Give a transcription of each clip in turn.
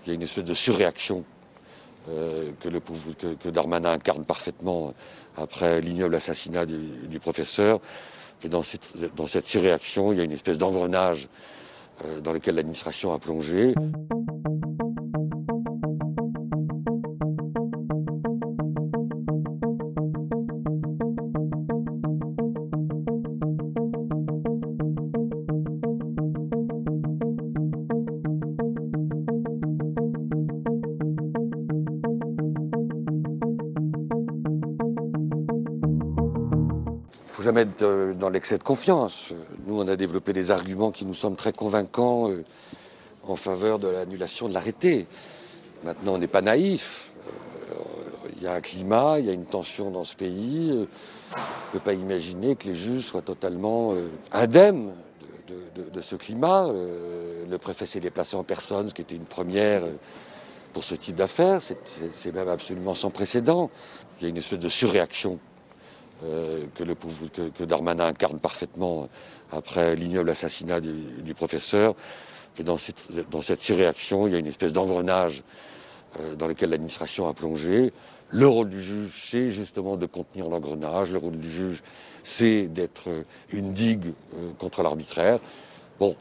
Il y a une espèce de surréaction que Darmanin incarne parfaitement après l'ignoble assassinat du professeur. Et dans cette surréaction, il y a une espèce d'engrenage dans lequel l'administration a plongé. Il ne faut jamais être dans l'excès de confiance. Nous, on a développé des arguments qui nous semblent très convaincants en faveur de l'annulation de l'arrêté. Maintenant, on n'est pas naïf. Il y a un climat, il y a une tension dans ce pays. On ne peut pas imaginer que les juges soient totalement indemnes de ce climat. Le préfet s'est déplacé en personne, ce qui était une première pour ce type d'affaires. C'est même absolument sans précédent. Il y a une espèce de surréaction que Darmanin incarne parfaitement après l'ignoble assassinat du professeur. Et dans cette surréaction, il y a une espèce d'engrenage dans lequel l'administration a plongé. Le rôle du juge, c'est justement de contenir l'engrenage. Le rôle du juge, c'est d'être une digue contre l'arbitraire. Bon,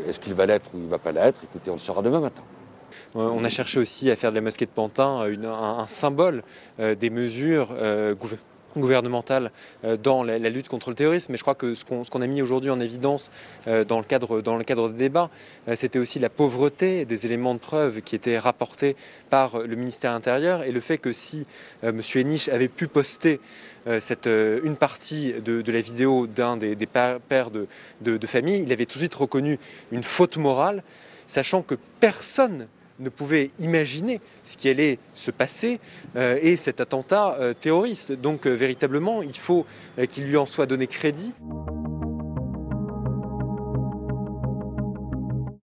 est-ce qu'il va l'être ou il ne va pas l'être? Écoutez, on le saura demain matin. On a cherché aussi à faire de la mosquée de Pantin un symbole des mesures gouvernementale dans la lutte contre le terrorisme. Mais je crois que ce qu'on a mis aujourd'hui en évidence dans le cadre des débats, c'était aussi la pauvreté des éléments de preuve qui étaient rapportés par le ministère intérieur et le fait que si M. Henich avait pu poster une partie de la vidéo d'un des pères de famille, il avait tout de suite reconnu une faute morale, sachant que personne ne pouvait imaginer ce qui allait se passer et cet attentat terroriste. Donc véritablement, il faut qu'il lui en soit donné crédit.